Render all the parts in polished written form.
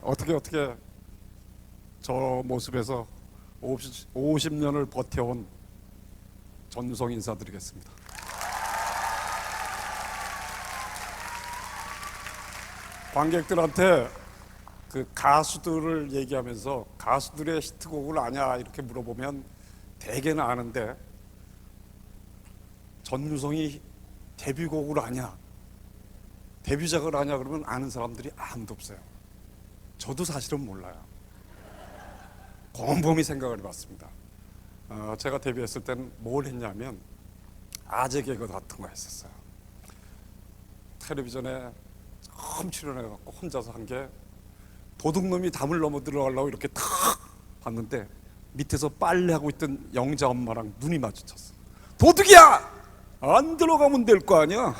어떻게 저 모습에서 50년을 버텨온 전유성 인사드리겠습니다. 관객들한테 그 가수들을 얘기하면서 가수들의 히트곡을 아냐 이렇게 물어보면 대개는 아는데 전유성이 데뷔곡을 아냐, 데뷔작을 아냐 그러면 아는 사람들이 아무도 없어요. 저도 사실은 몰라요. 곰곰이 생각을 해봤습니다. 제가 데뷔했을 때는 뭘 했냐면 아재 개그 같은 거 했었어요. 텔레비전에 처음 출연해갖고 혼자서 한 게 도둑놈이 담을 넘어 들어가려고 이렇게 탁 봤는데 밑에서 빨래하고 있던 영자 엄마랑 눈이 마주쳤어. 도둑이야! 안 들어가면 될 거 아니야?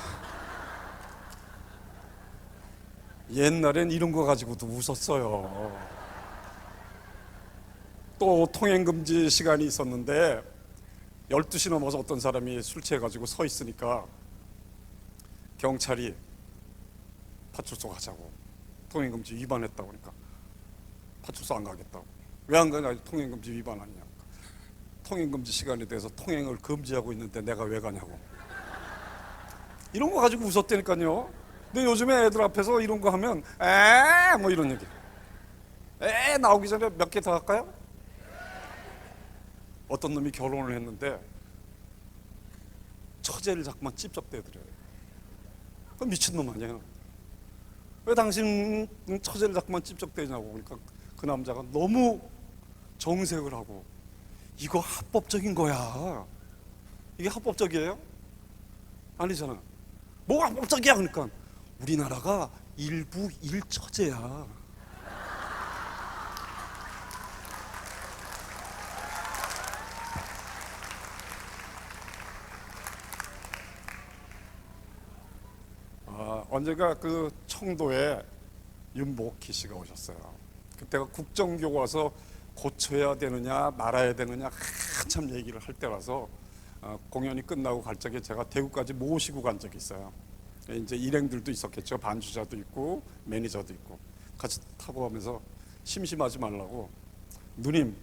옛날엔 이런 거 가지고도 웃었어요. 또 통행금지 시간이 있었는데 12시 넘어서 어떤 사람이 술 취해가지고 서 있으니까 경찰이 파출소 가자고, 통행금지 위반했다고 하니까 파출소 안 가겠다고. 왜 안 가냐? 통행금지 위반 아니냐. 통행금지 시간에 대해서 통행을 금지하고 있는데 내가 왜 가냐고. 이런 거 가지고 웃었다니까요. 근데 요즘에 애들 앞에서 이런 거 하면 뭐 이런 얘기. 나오기 전에 몇 개 더 할까요? 어떤 놈이 결혼을 했는데 처제를 자꾸만 찝적대더래요. 그건 미친놈 아니에요. 왜 당신 처제를 자꾸만 찝적대냐고. 그러니까 그 남자가 너무 정색을 하고 이거 합법적인 거야. 이게 합법적이에요? 아니잖아. 뭐가 합법적이야? 그러니까 우리나라가 일부 일처제야. 언젠가 그 청도에 윤복희 씨가 오셨어요. 그때가 국정교과서 고쳐야 되느냐 말아야 되느냐 한참 얘기를 할 때라서 공연이 끝나고 갈 적에 제가 대구까지 모시고 간 적이 있어요. 이제 일행들도 있었겠죠. 반주자도 있고 매니저도 있고 같이 타고 가면서 심심하지 말라고, 누님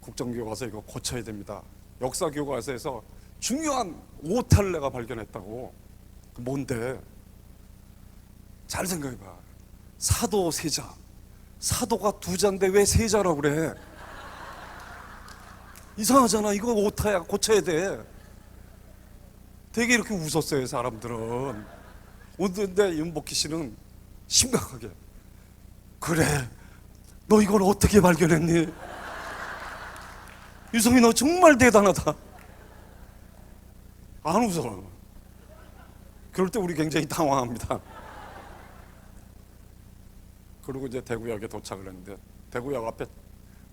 국정교과서 이거 고쳐야 됩니다. 역사교과서에서 중요한 오타를 내가 발견했다고. 뭔데? 잘 생각해봐. 사도 세자. 사도가 두 자인데 왜 세자라고 그래? 이상하잖아. 이거 오타야. 고쳐야 돼. 되게 이렇게 웃었어요, 사람들은. 근데 윤복희 씨는 심각하게, 그래, 너 이걸 어떻게 발견했니? 유성이 너 정말 대단하다. 안 웃어. 그럴 때 우리 굉장히 당황합니다. 그리고 이제 대구역에 도착을 했는데 대구역 앞에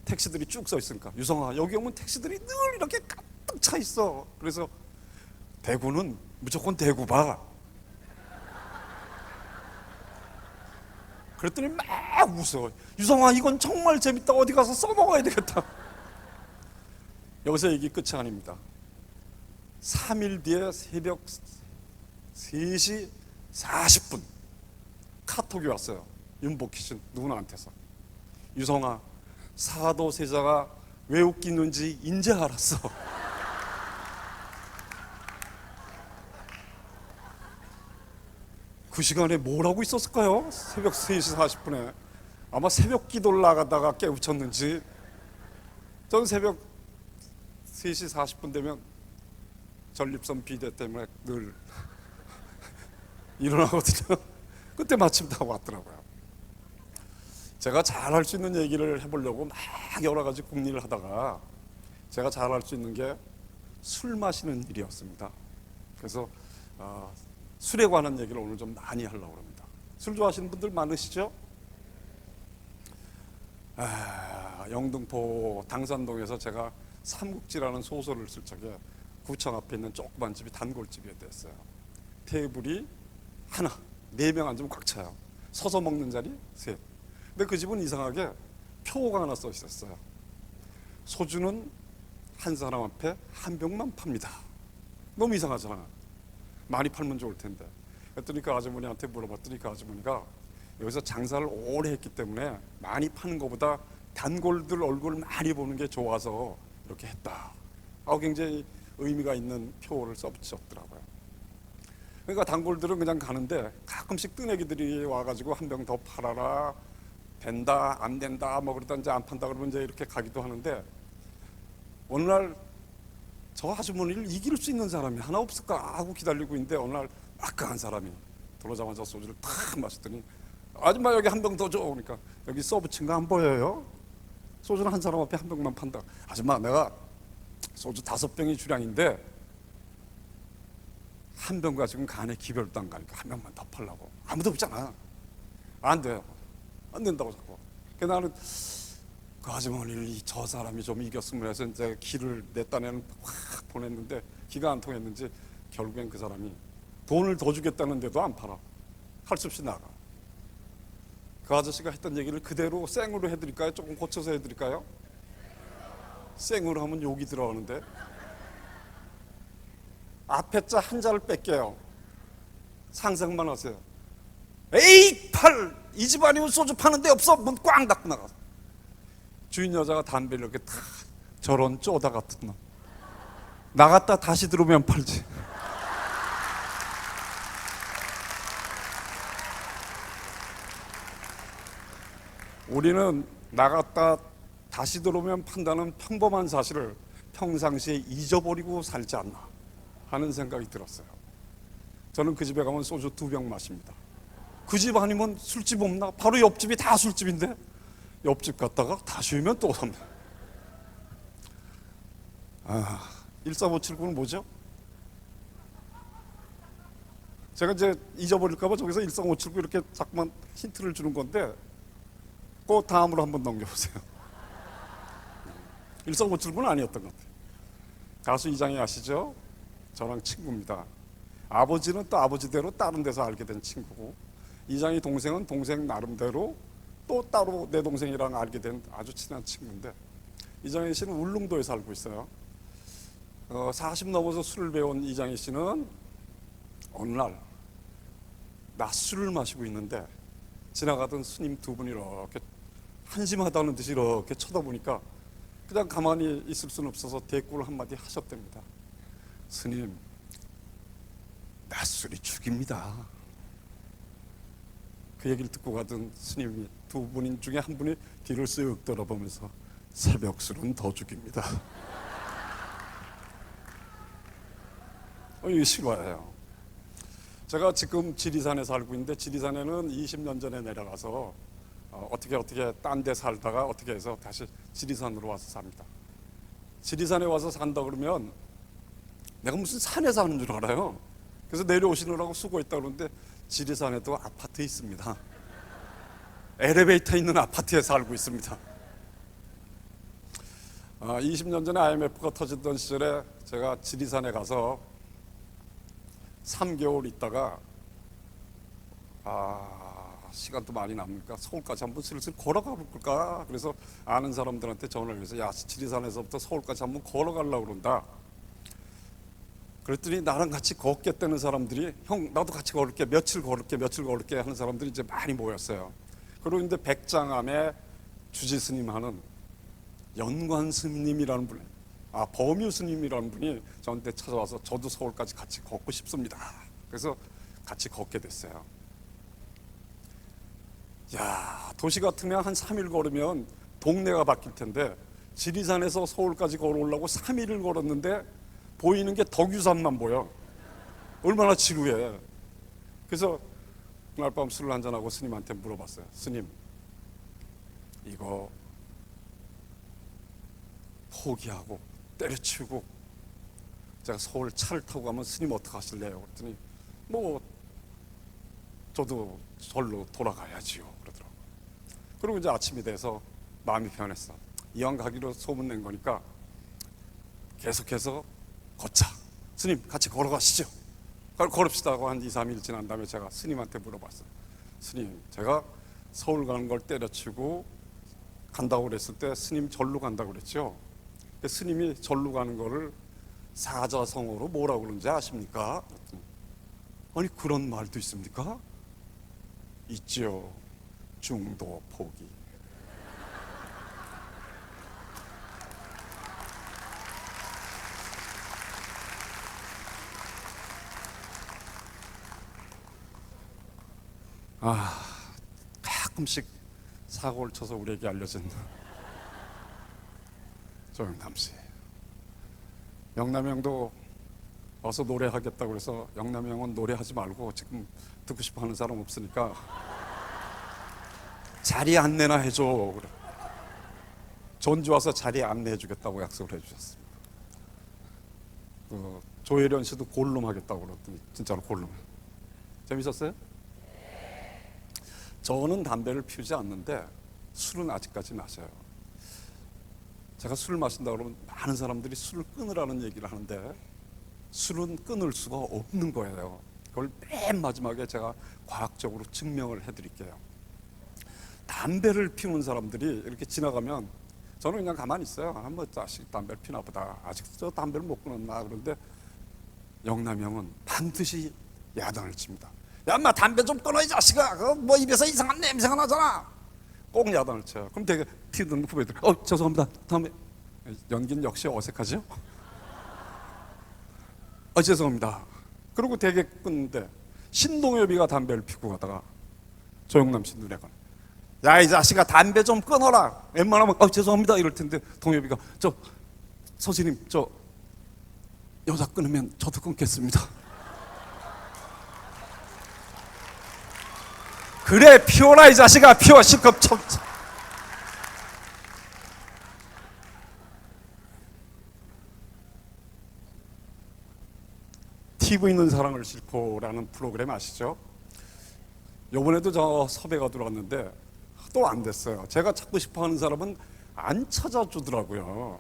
택시들이 쭉 서 있으니까, 유성아 여기 오면 택시들이 늘 이렇게 가득 차 있어. 그래서 대구는 무조건 대구 봐. 그랬더니 막 웃어. 유성아 이건 정말 재밌다. 어디 가서 써먹어야 되겠다. 여기서 얘기 끝이 아닙니다. 3일 뒤에 새벽 3시 40분 카톡이 왔어요. 윤복희 씨 누구나한테서. 유성아, 사도 세자가 왜 웃기는지 이제 알았어. 그 시간에 뭘 하고 있었을까요? 새벽 3시 40분에 아마 새벽 기도를 나가다가 깨우쳤는지. 전 새벽 3시 40분 되면 전립선 비대 때문에 늘 일어나거든요. 그때 마침 다 왔더라고요. 제가 잘할 수 있는 얘기를 해보려고 막 여러 가지 궁리를 하다가 제가 잘할 수 있는 게 술 마시는 일이었습니다. 그래서 술에 관한 얘기를 오늘 좀 많이 하려고 합니다. 술 좋아하시는 분들 많으시죠? 영등포 당산동에서 제가 삼국지라는 소설을 쓸 적에 구청 앞에 있는 조그만 집이 단골집이 됐어요. 테이블이 하나, 4명 앉으면 꽉 차요. 서서 먹는 자리 셋. 근데 그 집은 이상하게 표가 하나 써 있었어요. 소주는 한 사람 앞에 한 병만 팝니다. 너무 이상하잖아. 많이 팔면 좋을 텐데. 그랬더니 그 아주머니한테 물어봤더니 그 아주머니가 여기서 장사를 오래 했기 때문에 많이 파는 것보다 단골들 얼굴 많이 보는 게 좋아서 이렇게 했다. 굉장히 의미가 있는 표를 써붙였더라고요. 그러니까 단골들은 그냥 가는데 가끔씩 뜨내기들이 와가지고 한 병 더 팔아라, 된다 안 된다 뭐 그러다 이제 안 판다 그러면 이제 이렇게 가기도 하는데, 어느 날 저 아주머니를 이길 수 있는 사람이 하나 없을까 하고 기다리고 있는데, 어느 날 막강한 사람이 들어오자마자 소주를 탁 마셨더니, 아줌마 여기 한 병 더 줘. 그러니까 여기 써붙인 거 안 보여요? 소주는 한 사람 앞에 한 병만 판다. 아줌마 내가 소주 5병이 주량인데 한 병 가지고는 간에 기별도 안 가니까 한 병만 더 팔라고. 아무도 없잖아. 안 돼요. 안 된다고 자꾸. 그래서 나는 그 아주머니를 저 사람이 좀 이겼으면 해서 이제 기를 내 딴에는 확 보냈는데 기가 안 통했는지 결국엔 그 사람이 돈을 더 주겠다는데도 안 팔아. 할 수 없이 나가. 그 아저씨가 했던 얘기를 그대로 생으로 해드릴까요? 조금 고쳐서 해드릴까요? 생으로 하면 욕이 들어가는데, 앞에 자 한 자를 뺄게요. 상상만 하세요. 에이 팔! 이 집 아니면 소주 파는 데 없어! 문 꽝 닫고 나가서 주인 여자가 담배를 이렇게 탁, 저런 쪼다 같은 놈, 나갔다 다시 들어오면 팔지. 우리는 나갔다 다시 들어오면 판다는 평범한 사실을 평상시에 잊어버리고 살지 않나 하는 생각이 들었어요. 저는 그 집에 가면 소주 2병 마십니다. 그 집 아니면 술집 없나? 바로 옆집이 다 술집인데 옆집 갔다가 다시 오면 또 삽니다. 13579는 뭐죠? 제가 이제 잊어버릴까봐 저기서 13579 이렇게 자꾸만 힌트를 주는 건데, 그 다음으로 한번 넘겨보세요. 13579는 아니었던 것 같아요. 가수 이장희 아시죠? 저랑 친구입니다. 아버지는 또 아버지대로 다른 데서 알게 된 친구고, 이장희 동생은 동생 나름대로 또 따로 내 동생이랑 알게 된 아주 친한 친구인데, 이장희 씨는 울릉도에 살고 있어요. 40 넘어서 술을 배운 이장희 씨는 어느 날 낮술을 마시고 있는데 지나가던 스님 2분이 이렇게 한심하다는 듯이 이렇게 쳐다보니까 그냥 가만히 있을 수는 없어서 대꾸를 한마디 하셨답니다. 스님, 낮술이 죽입니다. 그 얘기를 듣고 가던 스님이 2분 중에 한 분이 뒤를 쓱 돌아보면서 새벽술은 더 죽입니다. 이게 실화예요. 제가 지금 지리산에 살고 있는데, 지리산에는 20년 전에 내려가서 어떻게 딴 데 살다가 어떻게 해서 다시 지리산으로 와서 삽니다. 지리산에 와서 산다 그러면 내가 무슨 산에 사는 줄 알아요. 그래서 내려오시느라고 수고했다 그러는데, 지리산에도 아파트 있습니다. 엘리베이터 있는 아파트에 살고 있습니다. 20년 전에 IMF가 터지던 시절에 제가 지리산에 가서 3개월 있다가 시간도 많이 남으니까 서울까지 한번 슬슬 걸어가 볼까. 그래서 아는 사람들한테 전화를 해서, 야, 지리산에서부터 서울까지 한번 걸어가려고 그런다. 그랬더니 나랑 같이 걷겠다는 사람들이, 형 나도 같이 걸을게, 며칠 걸을게 하는 사람들이 이제 많이 모였어요. 그리고 이제 백장암의 주지 스님 하는 연관 스님이라는 분, 범유 스님이라는 분이 저한테 찾아와서 저도 서울까지 같이 걷고 싶습니다. 그래서 같이 걷게 됐어요. 야, 도시 같으면 한 3일 걸으면 동네가 바뀔 텐데, 지리산에서 서울까지 걸어오려고 3일을 걸었는데 보이는 게 덕유산만 보여. 얼마나 지루해. 그래서 그날 밤 술을 한잔하고 스님한테 물어봤어요. 스님, 이거 포기하고 때려치우고 제가 서울 차를 타고 가면 스님 어떻게 하실래요? 그랬더니 뭐 저도 절로 돌아가야지요 그러더라고요. 그리고 이제 아침이 돼서 마음이 변했어. 이왕 가기로 소문낸 거니까 계속해서 걷자. 스님 같이 걸어가시죠. 걸읍시다 하고 한 2, 3일 지난 다음에 제가 스님한테 물어봤어요. 스님, 제가 서울 가는 걸 때려치고 간다고 그랬을 때 스님 절로 간다고 그랬죠. 스님이 절로 가는 거를 사자성어로 뭐라고 그러는지 아십니까? 아니 그런 말도 있습니까? 있죠. 중도 포기. 가끔씩 사고를 쳐서 우리에게 알려진 조영남 씨. 영남이 형도 와서 노래하겠다고 그래서 영남이 형은 노래하지 말고 지금 듣고 싶어 하는 사람 없으니까 자리 안내나 해줘. 그래. 전주 와서 자리 안내해 주겠다고 약속을 해주셨습니다. 조혜련 씨도 골룸 하겠다고 그랬더니 진짜로 골룸. 재밌었어요? 저는 담배를 피우지 않는데 술은 아직까지 마셔요. 제가 술을 마신다 그러면 많은 사람들이 술을 끊으라는 얘기를 하는데 술은 끊을 수가 없는 거예요. 그걸 맨 마지막에 제가 과학적으로 증명을 해드릴게요. 담배를 피우는 사람들이 이렇게 지나가면 저는 그냥 가만히 있어요. 뭐 자식 담배를 피나 보다. 아직 저 담배를 못 끊었나. 그런데 영남이 형은 반드시 야단을 칩니다. 야, 인마 담배 좀 끊어 이 자식아. 뭐 입에서 이상한 냄새가 나잖아. 꼭 야단을 쳐요. 그럼 되게 피우던 후배들 죄송합니다. 다음에 연기는 역시 어색하죠? 죄송합니다. 그리고 되게 끊는데 신동엽이가 담배를 피우고 가다가 조영남 씨 눈에 가는 야, 이 자식아 담배 좀 끊어라. 웬만하면 죄송합니다 이럴 텐데 동엽이가 선생님 여자 끊으면 저도 끊겠습니다. 그래 피워라 이 자식아 피워 실컷 쳐. TV 있는 사랑을 싣고라는 프로그램 아시죠? 요번에도 저 섭외가 들어왔는데 또 안 됐어요. 제가 찾고 싶어하는 사람은 안 찾아주더라고요.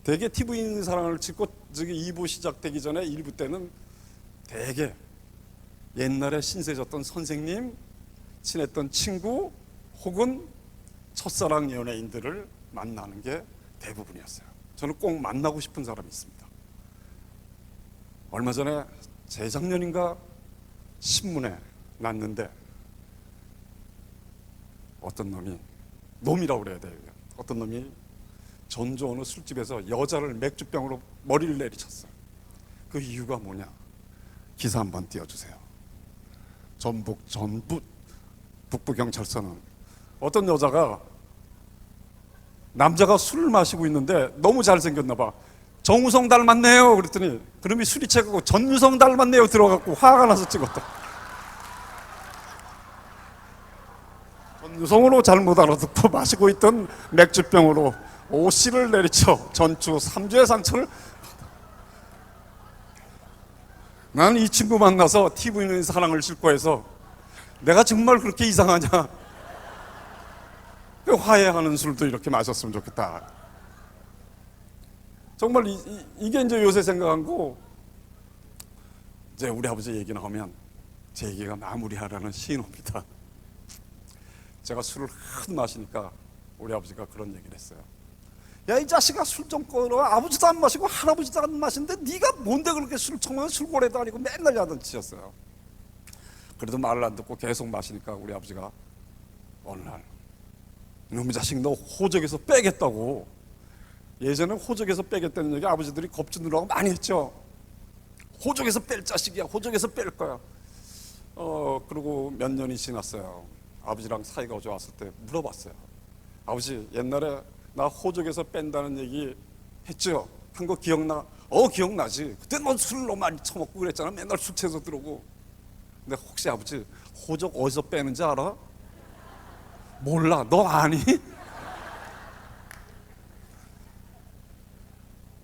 되게 TV 있는 사랑을 싣고 2부 시작되기 전에 1부 때는 되게 옛날에 신세졌던 선생님, 친했던 친구 혹은 첫사랑 연예인들을 만나는 게 대부분이었어요. 저는 꼭 만나고 싶은 사람이 있습니다. 얼마 전에 재작년인가 신문에 났는데 어떤 놈이라고 그래야 돼요. 어떤 놈이 전주 어느 술집에서 여자를 맥주병으로 머리를 내리쳤어요. 그 이유가 뭐냐? 기사 한번 띄워주세요. 전북 북부경찰서는 어떤 여자가 남자가 술을 마시고 있는데 너무 잘생겼나 봐. 정우성 닮았네요. 그랬더니 그놈이 술이 채고 전유성 닮았네요 들어갖고 화가 나서 찍었다. 전유성으로 잘못 알아듣고 마시고 있던 맥주병으로 5씨를 내리쳐 전주 3주의 상처를. 나는 이 친구 만나서 TV는 사랑을 싣고 해서 내가 정말 그렇게 이상하냐. 화해하는 술도 이렇게 마셨으면 좋겠다. 정말 이게 이제 요새 생각한 거. 이제 우리 아버지 얘기 나오면 제 얘기가 마무리하라는 신호입니다. 제가 술을 하도 마시니까 우리 아버지가 그런 얘기를 했어요. 야, 이 자식아 술 좀 끊어. 아버지도 안 마시고 할아버지도 안 마시는데 네가 뭔데 그렇게 술을 처먹으면 술고래도 아니고 맨날 야단치셨어요. 그래도 말을 안 듣고 계속 마시니까 우리 아버지가 어느 날 이놈의 자식 너 호적에서 빼겠다고. 예전에 호적에서 빼겠다는 얘기 아버지들이 겁주느라고 많이 했죠. 호적에서 뺄 자식이야. 호적에서 뺄 거야. 그리고 몇 년이 지났어요. 아버지랑 사이가 좋았을 때 물어봤어요. 아버지 옛날에 나 호적에서 뺀다는 얘기 했죠? 한 거 기억나? 기억나지. 그때 너 술 너무 많이 처먹고 그랬잖아. 맨날 술 취해서 들어오고. 근데 혹시 아버지 호적 어디서 빼는지 알아? 몰라. 너 아니?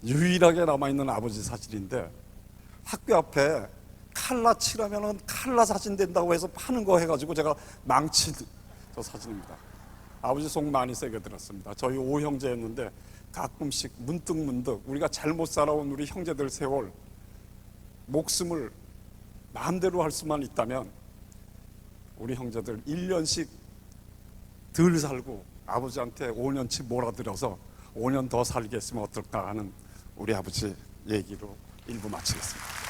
유일하게 남아있는 아버지 사진인데 학교 앞에 칼라 칠하면은 칼라 사진 된다고 해서 파는 거 해가지고 제가 망친 저 사진입니다. 아버지 속 많이 세게 들었습니다. 저희 5형제였는데 가끔씩 문득문득 우리가 잘못 살아온 우리 형제들 세월 목숨을 마음대로 할 수만 있다면 우리 형제들 1년씩 덜 살고 아버지한테 5년치 몰아들여서 5년 더 살게 했으면 어떨까 하는 우리 아버지 얘기로 1부 마치겠습니다.